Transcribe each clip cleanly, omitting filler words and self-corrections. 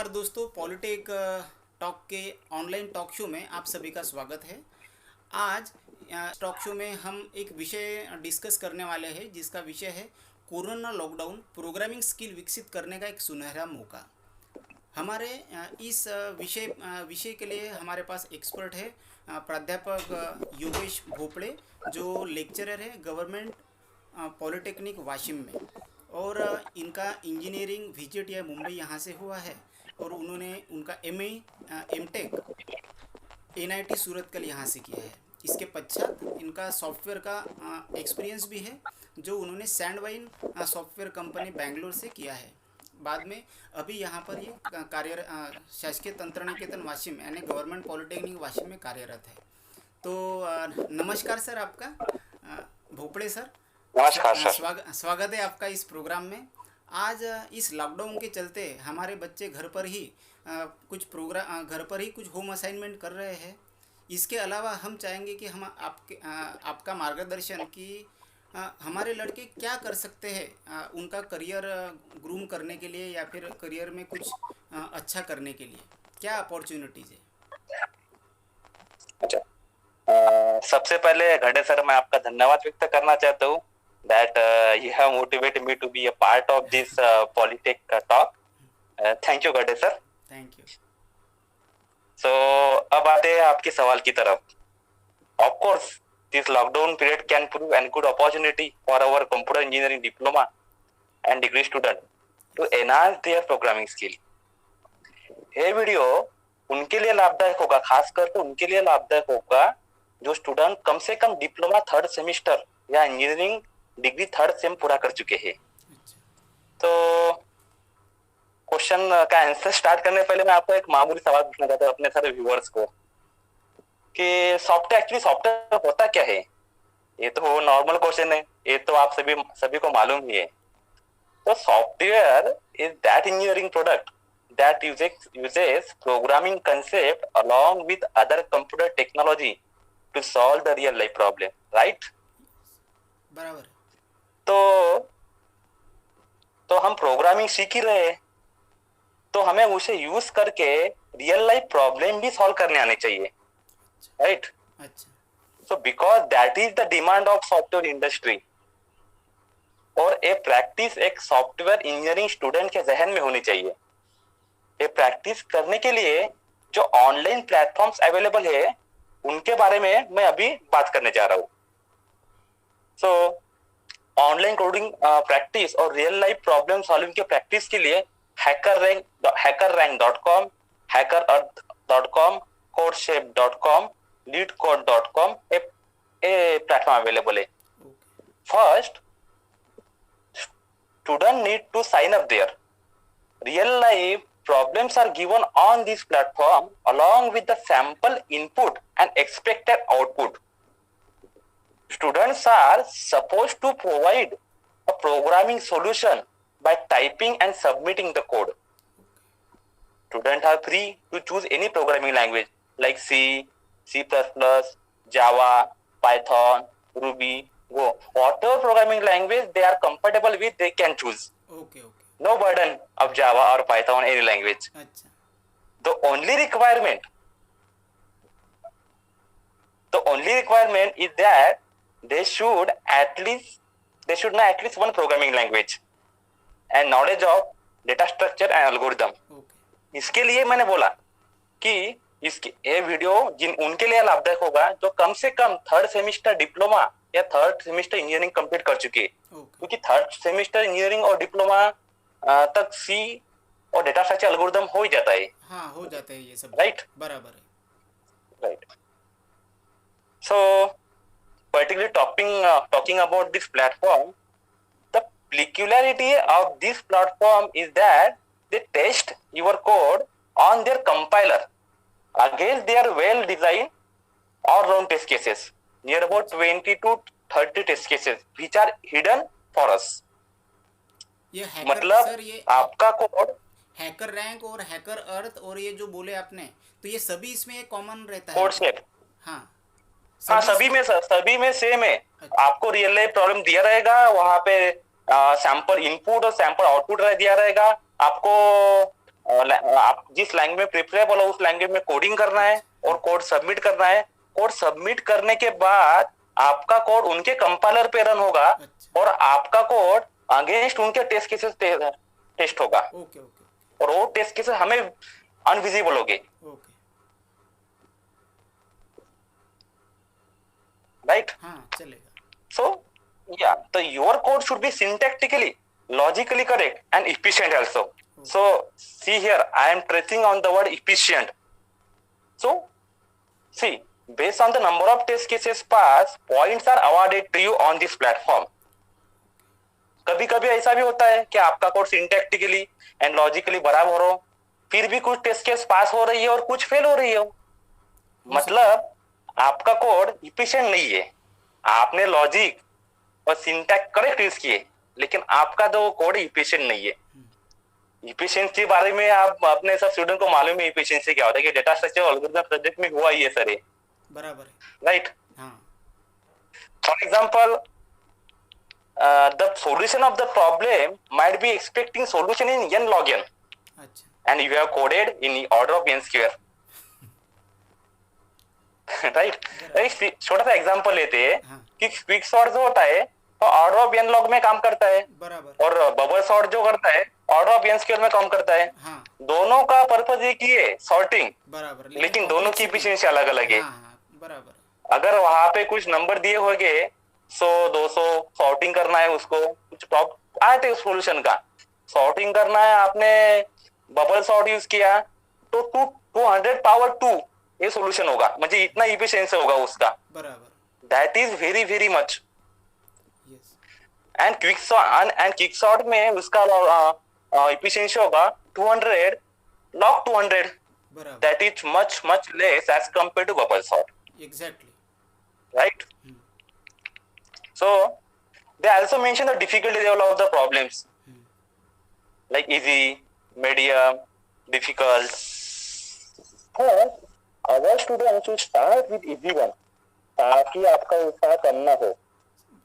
नमस्कार दोस्तों, polytech talk के ऑनलाइन टॉक शो में आप सभी का स्वागत है। आज टॉक शो में हम एक विषय डिस्कस करने वाले हैं जिसका विषय है कोरोना लॉकडाउन प्रोग्रामिंग स्किल विकसित करने का एक सुनहरा मौका। हमारे इस विषय के लिए हमारे पास एक्सपर्ट है प्राध्यापक योगेश भोपड़े, जो लेक्चरर है गवर्नमेंट पॉलिटेक्निक वाशिम में। और इनका इंजीनियरिंग VJTI मुंबई यहाँ से हुआ है और उन्होंने उनका MA M.Tech NIT सूरतकल यहाँ से किया है। इसके पश्चात इनका सॉफ्टवेयर का एक्सपीरियंस भी है जो उन्होंने सैंडवाइन सॉफ्टवेयर कंपनी बेंगलोर से किया है। बाद में अभी यहाँ पर ये शासकीय तंत्र निकेतन वाशिम यानी गवर्नमेंट पॉलिटेक्निक वाशिम में कार्यरत है। तो नमस्कार सर, आपका भोपड़े सर। नमस्कार सर। स्वागत है आपका इस प्रोग्राम में। आज इस लॉकडाउन के चलते हमारे बच्चे घर पर ही कुछ होम असाइनमेंट कर रहे हैं। इसके अलावा हम चाहेंगे कि हम आपका मार्गदर्शन कि हमारे लड़के क्या कर सकते हैं उनका करियर ग्रूम करने के लिए या फिर करियर में कुछ अच्छा करने के लिए, क्या अपॉर्चुनिटीज़ है। अच्छा, सबसे पहले घड़े सर मैं आपका धन्यवाद व्यक्त करना चाहता हूँ that you have motivated me to be a part of this Polytech talk. Thank you घड़े सर। Thank you. So अब आते हैं आपके सवाल की तरफ। Of course, this lockdown period can prove a good opportunity for our computer engineering diploma and degree student to enhance their programming skill. ये video उनके लिए लाभदायक होगा, खासकर तो उनके लिए लाभदायक होगा जो स्टूडेंट कम से कम डिप्लोमा 3rd सेमेस्टर या इंजीनियरिंग डिग्री 3rd सेम पूरा कर चुके हैं। तो क्वेश्चन का आंसर स्टार्ट करने पहले मैं आपको एक मामूली सवाल पूछना चाहता हूँ अपने सारे व्यूअर्स को कि सॉफ्टवेयर होता क्या है। ये तो नॉर्मल क्वेश्चन है, ये तो आप सभी को मालूम ही है। तो software is that engineering product that uses programming concept along with other computer technology to solve the real life problem, right? बराबर। तो हम प्रोग्रामिंग सीख ही रहे हैं, तो हमें उसे यूज करके रियल लाइफ प्रॉब्लम भी सॉल्व करने आने चाहिए, राइट? अच्छा। So because that is the demand of software industry, और ये प्रैक्टिस एक सॉफ्टवेयर इंजीनियरिंग स्टूडेंट के जहन में होनी चाहिए। ये प्रैक्टिस करने के लिए जो ऑनलाइन प्लेटफॉर्म्स अवेलेबल है उनके बारे में मैं अभी बात करने जा रहा हूँ। सो ऑनलाइन कोडिंग प्रैक्टिस और रियल लाइफ प्रॉब्लम सॉल्विंग के प्रैक्टिस के लिए hackerrank.com, hackerearth.com, codeshape.com, leetcode.com ए प्लेटफॉर्म अवेलेबल है। First, student need to sign up there. Real life problems are given on this platform along with the sample input and expected output. Students are supposed to provide a programming solution by typing and submitting the code. Students are free to choose any programming language like C, C++, Java, Python, Ruby, Go. Whatever programming language they are comfortable with, they can choose. Okay. No burden of Java or Python, any language. अच्छा। The only requirement is that they should know at least one programming language and knowledge of data structure and algorithm. Okay. इसके लिए मैंने बोला कि ये video उनके लिए लाभदायक होगा जो कम से कम 3rd सेमेस्टर डिप्लोमा या 3rd सेमेस्टर इंजीनियरिंग कंप्लीट कर चुके हैं। क्योंकि 3rd सेमेस्टर इंजीनियरिंग और डिप्लोमा तक C और डेटा स्ट्रक्चर एल्गोरिथम हो ही जाता है। हाँ, हो जाता है ये सब, राइट? बराबर है, right. So particularly talking about this platform, the peculiarity of this platform is that they test your code on their compiler against their well designed all-round test cases, near about 20 to 30 test cases which are hidden for us. ये मतलब sir, ये आपका code hacker rank और hacker अर्थ और ये जो बोले आपने, तो ये सभी इसमें एक कॉमन रहता है। कोड शेप, हाँ सभी में सेम है। अच्छा। आपको रियल लाइफ प्रॉब्लम दिया रहेगा, वहां पे सैंपल इनपुट और सैंपल आउटपुट दिया रहेगा। आपको आप जिस लैंग्वेज में प्रिफरेबल हो उस लैंग्वेज में कोडिंग करना है और कोड सबमिट करना है। कोड सबमिट करने के बाद आपका कोड उनके कंपाइलर पे रन होगा अच्छा। और आपका कोड अगेंस्ट उनके टेस्ट केसेस टेस्ट होगा ओके ओके और वो टेस्ट केसेस हमें अनविजिबल होंगे, ओके। राइट? हाँ चलेगा। So, yeah, your code should be syntactically, logically correct and efficient also. So, see here, I am tracing on the word efficient. So, see, based on the number of test cases passed, points are awarded to you on this platform. कभी कभी ऐसा भी होता है कि आपका code syntactically and logically बराबर हो, फिर भी कुछ टेस्ट केस पास हो रही है और कुछ फेल हो रही हो, मतलब आपका कोड इफिशिएंट नहीं है। आपने लॉजिक और सिंटैक्स करेक्ट यूज किए लेकिन आपका तो कोड इफिशिएंट नहीं है। इफिशिएंसी बारे में आप अपने सब स्टूडेंट को मालूम है इफिशिएंसी क्या होता है, कि डेटा स्ट्रक्चर एल्गोरिथम प्रोजेक्ट में हुआ ही है सर, बराबर है। राइट? हाँ for example, the solution of the problem might be expecting solution in n log n अच्छा and you have coded in order of n square. Right? एक छोटा सा एग्जांपल लेते हैं हाँ कि क्विक सॉर्ट जो होता है तो ऑर्डर ऑफ n log में काम करता है बराबर। और बबल सॉर्ट जो करता है ऑर्डर ऑफ n स्क्वायर में काम करता है। हाँ दोनों का पर्पस एक ही है, सॉर्टिंग, बराबर, लेकिन दोनों की complexity- एफिशिएंसी अलग अलग है। हाँ हाँ बराबर। अगर वहां पे कुछ नंबर दिए होंगे 100-200, सॉर्टिंग करना है, उसको कुछ टॉप आए थे सॉल्यूशन का, सॉर्टिंग करना है, आपने बबल सॉर्ट यूज किया तो 200 पावर 2 ये सॉल्यूशन होगा, मतलब इतना इफिशिएंसी होगा उसका। बराबर। That is very very much. Yes. And quick sort में उसका इफिशिएंसी होगा 200 log 200, बराबर। that is much much less as compared to bubble sort, exactly. right? So they also mention the difficulty level of the problems, like easy, medium, difficult. First, our students should start with easy one ताकि आपका उत्साह कम ना हो।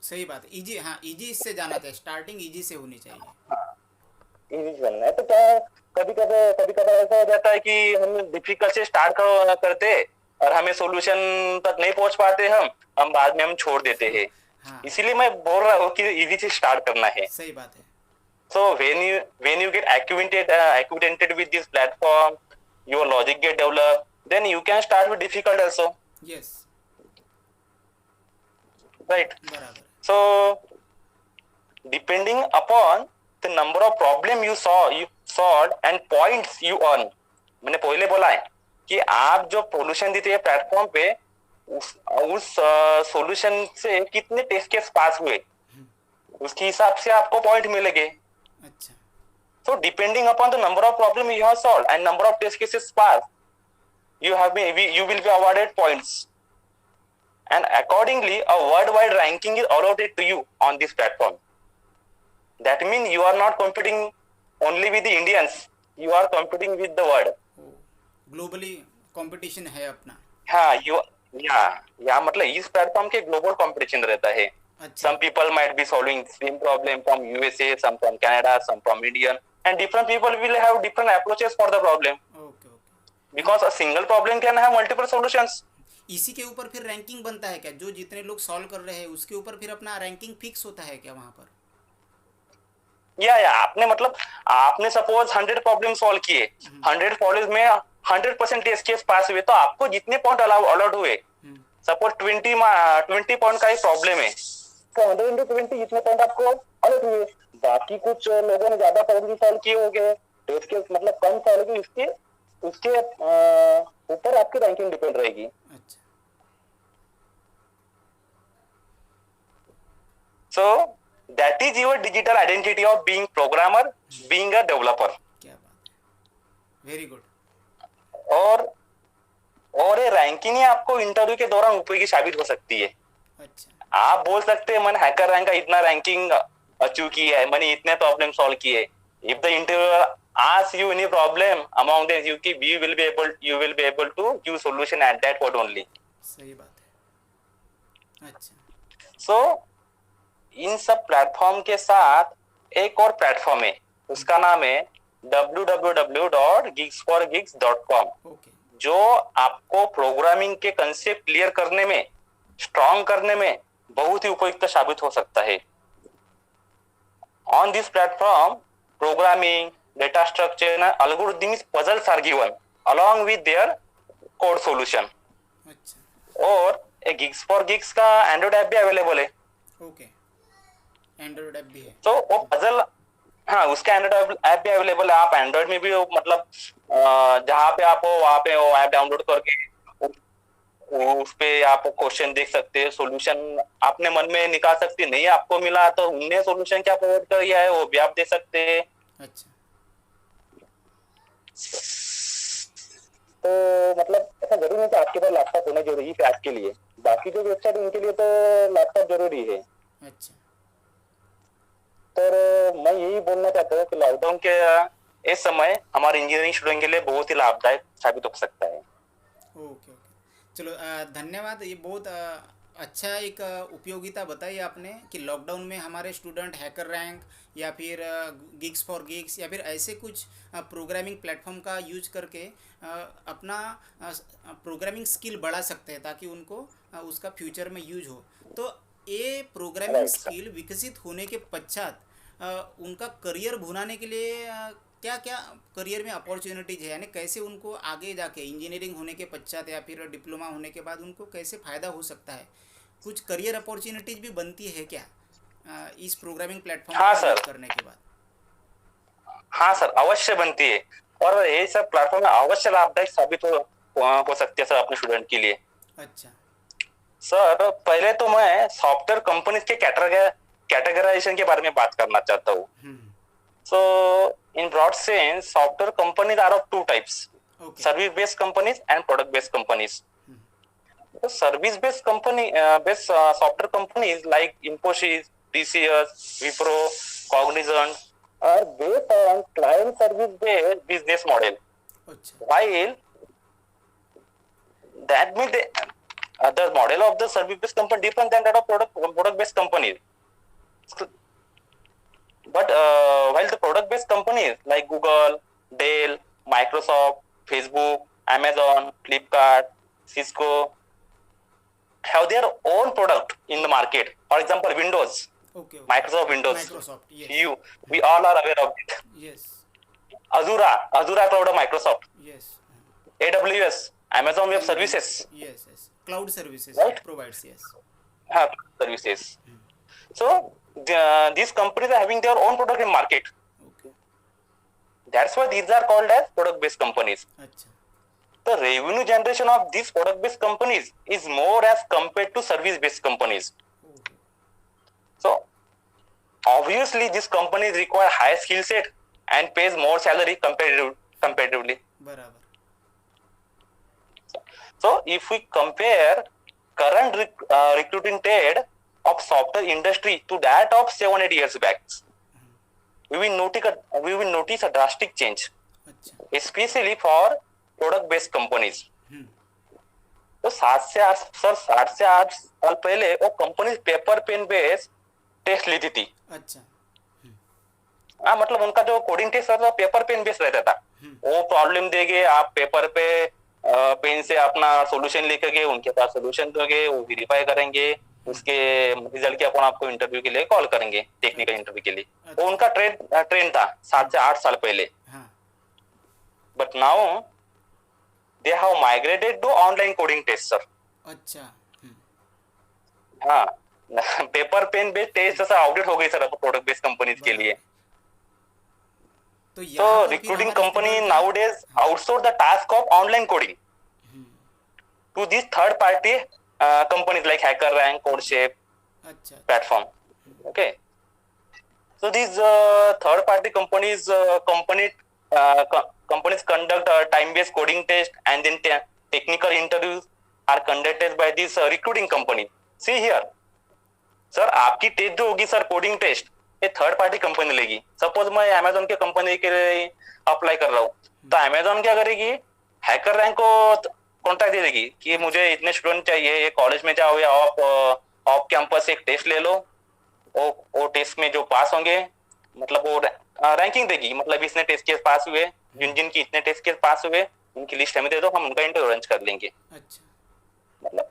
सही बात है। Easy, हाँ easy इससे जाना चाहिए, स्टार्टिंग इजी से होनी चाहिए। इजी बनना है तो क्या, कभी कभी ऐसा हो जाता है कि हम डिफिकल्ट से स्टार्ट करते और हमें सॉल्यूशन तक नहीं पहुंच पाते, हम बाद में हम छोड़ देते हैं। हाँ इसीलिए मैं बोल रहा हूँ कि इजी से स्टार्ट करना है। सही बात है। So when you get acquainted with this platform, your logic get developed, then you can start with difficult also, yes right? बराबर। So depending upon the number of problem you solved and points you earn, मैंने पहले बोला है कि आप जो solution देते हैं प्लेटफॉर्म पे उस सॉल्यूशन से कितने टेस्ट केस पास हुए उसके हिसाब से आपको पॉइंट मिलेंगे। अच्छा So depending upon the number of problem you have solved and number of test cases passed, you will be awarded points, and accordingly a worldwide ranking is allotted to you on this platform. That means you are not competing only with the Indians, you are competing with the world. Globally competition है अपना। हाँ, या मतलब इस platform के global competition रहता है। अच्छा Some people might be solving same problem from USA, some from Canada, some from India, and different people will have different approaches for the problem okay okay. because a single problem can have multiple solutions. इसी के ऊपर फिर ranking बनता है क्या? जो जितने लोग सॉल्व कर रहे हैं उसके ऊपर फिर अपना रैंकिंग फिक्स होता है क्या वहाँ पर? या आपने मतलब आपने सपोज 100 प्रॉब्लम सॉल्व किए, 100 प्रॉब्लम में 100% टेस्ट केस पास हुए तो आपको जितने पॉइंट अलॉट हुए, सपोज 20 पॉइंट का एक प्रॉब्लम है तो 120 जितने पॉइंट आपको अलॉट हुए, बाकी कुछ लोगों ने ज्यादा प्रॉब्लम सॉल्व किए होंगे, टेस्ट केस मतलब कम सॉल्व किए, उसके ऊपर आपकी रैंकिंग डिपेंड रहेगी। अच्छा So that is your digital identity of being programmer, being a developer. क्या बात है, वेरी गुड। और ये रैंकिंग ही आपको इंटरव्यू के दौरान उपयोगी साबित हो सकती है। अच्छा आप बोल सकते हैं मैंने हैकर रैंक का इतना रैंकिंग अचीव किया है, मैंने इतने प्रॉब्लम सॉल्व किए। If the interviewer asks you any problem among them, you will be able to give solution at that point only. सही बात है। अच्छा So इन सब प्लेटफॉर्म के साथ एक और प्लेटफॉर्म है, उसका नाम है www.geeksforgeeks.com, ओके। जो आपको प्रोग्रामिंग के कंसेप्ट क्लियर करने में, स्ट्रॉन्ग करने में बहुत ही उपयुक्त साबित हो सकता है. On this platform, programming, data structure and algorithmic puzzles are given along with their code solution. अच्छा। और एक Geeks for Geeks का एंड्रॉइड ऐप भी अवेलेबल है. ओके, एंड्रॉयड ऐप भी है। तो वो पजल, हाँ, उसका एंड्रॉइड ऐप भी अवेलेबल है. आप एंड्रॉइड में भी मतलब जहाँ पे आप हो वहाँ पे वो ऐप डाउनलोड करके उस पे आप क्वेश्चन देख सकते हैं, सोल्यूशन आपने मन में निकाल सकते हैं. नहीं आपको मिला तो उनने सोल्यूशन क्या प्रोवाइड किया है वो भी आप दे सकते हैं. अच्छा। तो मतलब ऐसा जरूरी नहीं कि आपके पास लैपटॉप होना जरूरी है आज के लिए. बाकी जो वेबसाइट उनके लिए तो लैपटॉप जरूरी है. अच्छा। तो मैं यही बोलना चाहता हूँ कि लॉकडाउन के इस समय हमारे इंजीनियरिंग स्टूडेंट के लिए बहुत ही लाभदायक साबित हो सकता है. ओके ओके, चलो धन्यवाद। ये बहुत अच्छा एक उपयोगिता बताई आपने कि लॉकडाउन में हमारे स्टूडेंट हैकर रैंक या फिर गिग्स फॉर गिग्स या फिर ऐसे कुछ प्रोग्रामिंग प्लेटफॉर्म का यूज करके अपना प्रोग्रामिंग स्किल बढ़ा सकते हैं ताकि उनको उसका फ्यूचर में यूज हो। तो ये प्रोग्रामिंग राइट सर. स्किल विकसित होने के पश्चात उनका करियर भुनाने के लिए क्या क्या करियर में अपॉर्चुनिटीज है, यानी कैसे उनको आगे जाके इंजीनियरिंग होने के पश्चात या फिर डिप्लोमा होने के बाद उनको कैसे फ़ायदा हो सकता है? कुछ करियर अपॉर्चुनिटीज भी बनती है क्या इस प्रोग्रामिंग प्लेटफॉर्म हाँ का सर, यूज करने के बाद? हाँ सर, अवश्य बनती है. और ये सब प्लेटफॉर्म अवश्य लाभदायक साबित हो सकती है सर अपने स्टूडेंट के लिए. अच्छा। सर पहले तो मैं सॉफ्टवेयर कंपनीज के कैटेगराइजेशन के बारे में बात करना चाहता हूँ. So, in broad sense, software companies are of two types: okay. service-based companies and product-based companies. So, service-based software companies like Infosys, TCS, Wipro, Cognizant are based on client service-based business model. अच्छा। While that means the model of the service-based company different than that of product-based companies. But while the product-based companies like Google, Dell, Microsoft, Facebook, Amazon, Flipkart, Cisco have their own product in the market. For example, Windows, okay okay. Microsoft Windows. Microsoft, yes We all are aware of it. Yes Azure Cloud of Microsoft, yes AWS, Amazon Web Services, yes yes, cloud services right? Provides, yes. Services. So these companies are having their own product in market. Okay. That's why these are called as product-based companies. अच्छा। The revenue generation of these product-based companies is more as compared to service-based companies. Okay. So obviously these companies require high skill set and pays more salary comparatively. बराबर। So if we compare current recruiting trend of software industry to that of 7-8 years back, we will notice a drastic change, अच्छा। especially for product-based companies. तो 7 से 8 साल पहले वो company paper pen based test लेती थी. अच्छा। हाँ, मतलब उनका जो कोडिंग टेस्ट था पेपर पेन बेस्ड रहता था. वो प्रॉब्लम देंगे, आप पेपर पे पेन से अपना सॉल्यूशन लेकर गए, उनके पास सॉल्यूशन दोगे, वो वेरीफाई करेंगे, उसके रिजल्ट के अपन आपको इंटरव्यू के लिए कॉल करेंगे, टेक्निकल इंटरव्यू के लिए. वो उनका ट्रेंड था 7 से 8 साल पहले. But now they have migrated to online coding test, sir. अच्छा। हाँ, पेपर पेन बेस्ड टेस्ट जैसा आउटडेट हो गई सर प्रोडक्ट बेस्ड कंपनीज के लिए. तो So recruiting company nowadays outsource the task of online coding to these third party companies like HackerRank, CodeShape अच्छा। platform. Okay. So these third party companies companies conduct time based coding test and then technical interviews are conducted by this recruiting company. See here, sir आपकी test जो होगी sir coding test, ये third party company लेगी. Suppose मैं Amazon के company के लिए apply कर रहा हूँ, तो अमेजोन क्या करेगी, हैकर रैंक को कॉन्ट्रैक्ट दे देगी कि मुझे इतने स्टूडेंट चाहिए, ये कॉलेज में जाओ या ऑफ कैंपस एक टेस्ट ले लो, वो टेस्ट में जो पास होंगे मतलब वो रैंकिंग देगी, मतलब इसने टेस्ट केस पास हुए, जिन जिन की इतने टेस्ट केस पास हुए उनकी लिस्ट हमें दे दो, हम उनका इंटरव्यू अरेंज कर लेंगे। अच्छा मतलब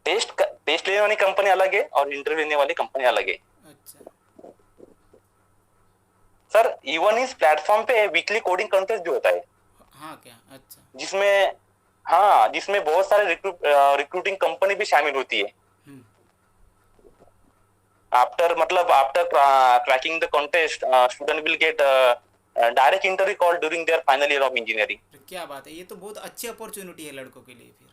टेस्ट लेने वाली कंपनी अलग है और इंटरव्यू लेने वाली कंपनी अलग है। अच्छा सर इवन इस प्लेटफॉर्म पे वीकली कोडिंग कंटेस्ट भी होता है, हाँ क्या अच्छा जिसमें जिसमें बहुत सारे रिक्रूटिंग कंपनी भी शामिल होती है। Hmm after cracking the contest, student will get direct interview call during their final year of engineering. तो क्या बात है, ये तो बहुत अच्छी अपॉर्चुनिटी है लड़कों के लिए फिर।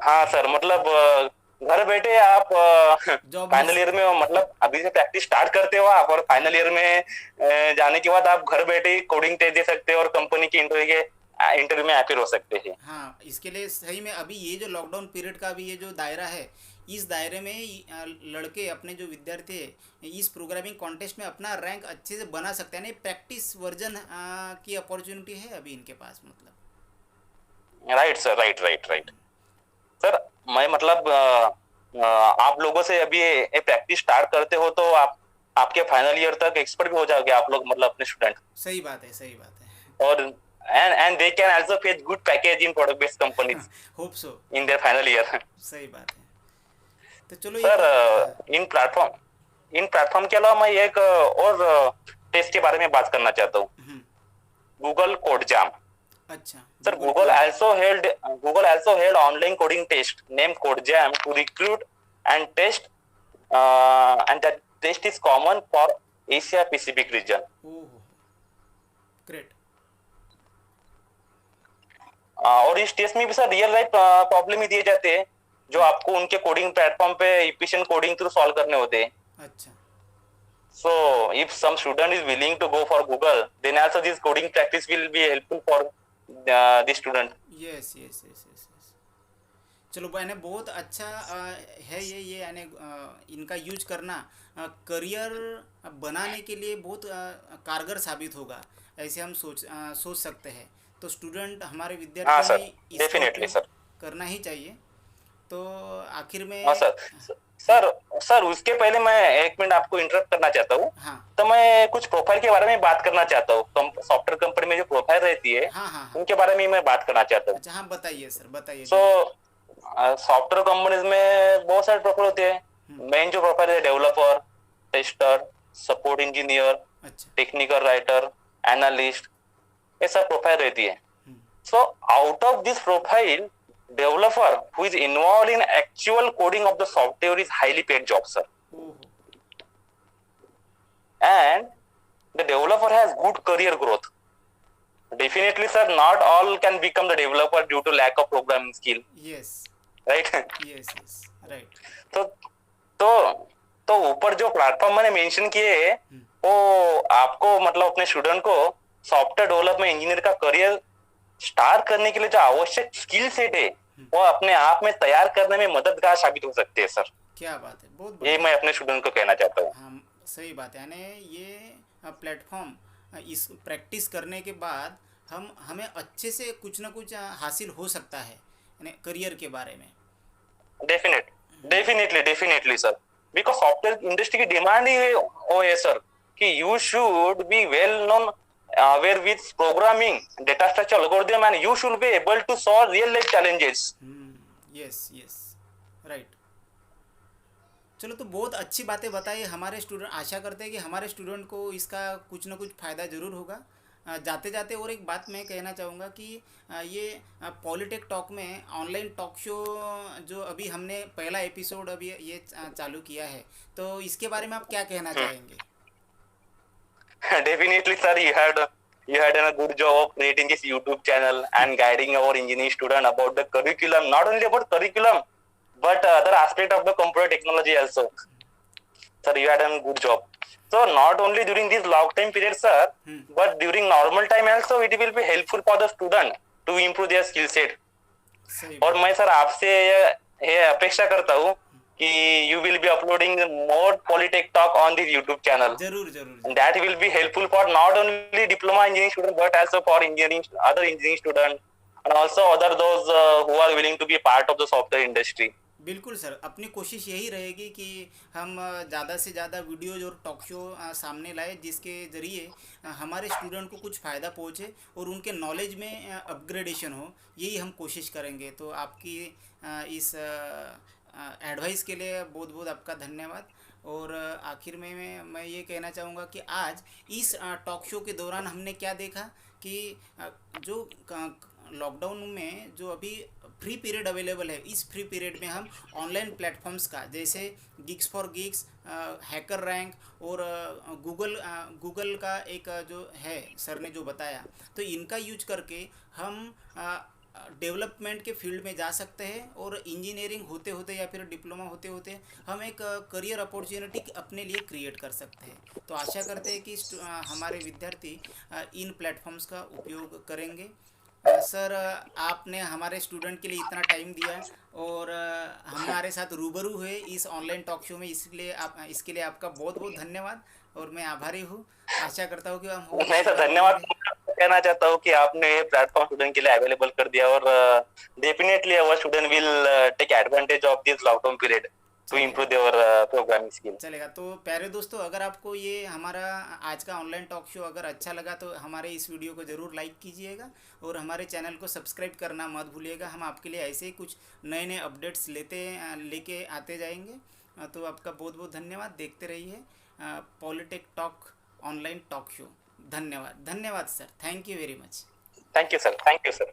हाँ सर, मतलब घर बैठे आप जॉब मिल फाइनल ईयर सकती में, मतलब अभी से प्रैक्टिस स्टार्ट करते हो आप, और फाइनल ईयर में जाने के बाद आप घर बैठे ही कोडिंग टेस्ट दे सकते हो और कंपनी की इंटरव्यू में अपीयर हो सकते हैं। हाँ, इसके लिए सही में अभी ये जो लॉकडाउन पीरियड का भी ये जो दायरा है, इस दायरे में लड़के अपने जो विद्यार्थी है इस प्रोग्रामिंग कॉन्टेस्ट में अपना रैंक अच्छे से बना सकते हैं। नहीं, प्रैक्टिस वर्जन की अपॉर्चुनिटी है अभी इनके पास मतलब। Right sir, right right right. Sir मैं मतलब आप लोगों से अभी ये प्रैक्टिस स्टार्ट करते हो तो आप आपके फाइनल ईयर तक एक्सपर्ट भी हो जाओगे आप लोग, मतलब अपने स्टूडेंट। सही बात है, सही बात है। और and they can also fetch good package in product based companies hope so. In their final year. सही बात है। तो चलो एक सर इन प्लेटफॉर्म के अलावा मैं एक और टेस्ट के बारे में बात करना चाहता हूँ, हम्म, गूगल कोड जैम। अच्छा Sir, Google Google also held online coding test named CodeJam to recruit and test, and that test is common for Asia Pacific region. Oh great. और इस टेस्ट में भी सर रियल लाइफ प्रॉब्लम ही दिए जाते हैं जो आपको उनके कोडिंग प्लेटफॉर्म पे इफिशिएंट कोडिंग थ्रू सॉल्व करने होते हैं। अच्छा So if some student is willing to go for Google, then also this coding practice will be helpful for the student. Yes yes yes yes yes. चलो मैंने बहुत अच्छा है ये यानी इनका यूज करना करियर बनाने के लिए बहुत कारगर साबित होगा, ऐसे हम सोच सकते हैं। तो स्टूडेंट हमारे हाँ विद्यार्थियों सर, ने इसका डेफिनेटली उपयोग सर। करना ही चाहिए। तो आखिर में हाँ सर। सर सर उसके पहले मैं 1 मिनट आपको इंटरप्ट करना चाहता हूँ। हाँ तो मैं कुछ प्रोफाइल के बारे में बात करना चाहता हूँ, सॉफ्टवेयर कंपनी में जो प्रोफाइल रहती है हाँ हाँ हाँ। उनके बारे में मैं बात करना चाहता हूँ। अच्छा हाँ, बताइए सर, बताइए सो जरूर। सॉफ्टवेयर कंपनीज में बहुत सारे प्रोफाइल होते हैं। मेन जो प्रोफाइल है डेवलपर, टेस्टर, सपोर्ट इंजीनियर, अच्छा टेक्निकल राइटर, एनालिस्ट, ये सब प्रोफाइल रहती है। हम्म, So out of this profile, developer who is involved in actual coding of the software is highly paid job, sir. ओहो And the developer has good career growth. Definitely, sir, not all can become the developer due to lack of programming skill, yes right? Yes yes right. तो तो तो ऊपर जो platform मैंने mention किए हैं वो आपको मतलब अपने स्टूडेंट को सॉफ्टवेयर डेवलपमेंट इंजीनियर का करियर स्टार्ट करने के लिए जो आवश्यक स्किल सेट है वो अपने आप में तैयार करने में मददगार साबित हो सकते हैं सर। क्या बात है, बहुत ये बढ़िया। मैं अपने स्टूडेंट को कहना चाहता हूँ। हाँ सही बात है, यानी ये प्लेटफॉर्म इस प्रैक्टिस करने के बाद हमें अच्छे से कुछ ना कुछ हासिल हो सकता है यानी करियर के बारे में। Definitely sir, because software industry की डिमांड ही वो है सर कि you should be well known aware with programming, data structure, algorithm, and you should be able to solve real life challenges. Yes yes right. चलो तो बहुत अच्छी बातें बताई हमारे स्टूडेंट। आशा करते हैं कि हमारे स्टूडेंट को इसका कुछ ना कुछ फ़ायदा ज़रूर होगा। जाते जाते और एक बात मैं कहना चाहूँगा कि ये पॉलिटेक टॉक में ऑनलाइन टॉक शो जो अभी हमने पहला एपिसोड अभी ये चालू किया है, तो इसके बारे में आप क्या कहना चाहेंगे? Definitely, sir, you had done a good job of creating this YouTube channel and guiding our engineering student about the curriculum, not only about curriculum, but other aspect of the computer technology also. Sir, you had done a good job. So not only during this lockdown period, sir, but during normal time also, it will be helpful for the student to improve their skill set. सही और मैं sir आपसे ये अपेक्षा करता हूँ कि you will be uploading more Polytech talk on this YouTube channel. जरूर जरूर। That will be helpful for not only diploma engineering student but also for other engineering student and also other those who are willing to be part of the software industry. बिल्कुल sir, अपनी कोशिश यही रहेगी कि हम ज़्यादा से ज़्यादा वीडियोज और टॉक शो सामने लाए, जिसके ज़रिए हमारे स्टूडेंट को कुछ फ़ायदा पहुँचे और उनके नॉलेज में अपग्रेडेशन हो। यही हम कोशिश करेंगे। तो आपकी इस एडवाइस के लिए बहुत बहुत आपका धन्यवाद। और आखिर में मैं ये कहना चाहूँगा कि आज इस टॉक शो के दौरान हमने क्या देखा कि जो लॉकडाउन में जो अभी फ्री पीरियड अवेलेबल है, इस फ्री पीरियड में हम ऑनलाइन प्लेटफॉर्म्स का, जैसे gigs for gigs, hacker rank और गूगल का एक जो है सर ने जो बताया, तो इनका यूज करके हम डेवलपमेंट के फील्ड में जा सकते हैं और इंजीनियरिंग होते होते या फिर डिप्लोमा होते होते हम एक करियर अपॉर्चुनिटी अपने लिए क्रिएट कर सकते हैं। तो आशा करते हैं कि हमारे विद्यार्थी इन प्लेटफॉर्म्स का उपयोग करेंगे। सर, आपने हमारे स्टूडेंट के लिए इतना टाइम दिया और हमारे साथ रूबरू हुए इस ऑनलाइन टॉक शो में, इसलिए आप इसके लिए आपका बहुत बहुत धन्यवाद और मैं आभारी हूँ। आशा करता हूँ कि हम और नहीं सर, बात धन्यवाद करेंगे। कहना चाहता हूँ कि आपने प्लेटफॉर्म स्टूडेंट के लिए अवेलेबल कर दिया, और definitely our student will take advantage of this lockdown period to चलेगा। Improve their programming skill. चलेगा। तो प्यारे दोस्तों, अगर आपको ये हमारा आज का ऑनलाइन टॉक शो अगर अच्छा लगा तो हमारे इस वीडियो को ज़रूर लाइक कीजिएगा और हमारे चैनल को सब्सक्राइब करना मत भूलिएगा। हम आपके लिए ऐसे ही कुछ नए नए अपडेट्स लेके आते जाएंगे। तो आपका बहुत बहुत धन्यवाद। देखते रहिए polytech talk online talk show. धन्यवाद, धन्यवाद sir. Thank you very much. Thank you sir, thank you sir.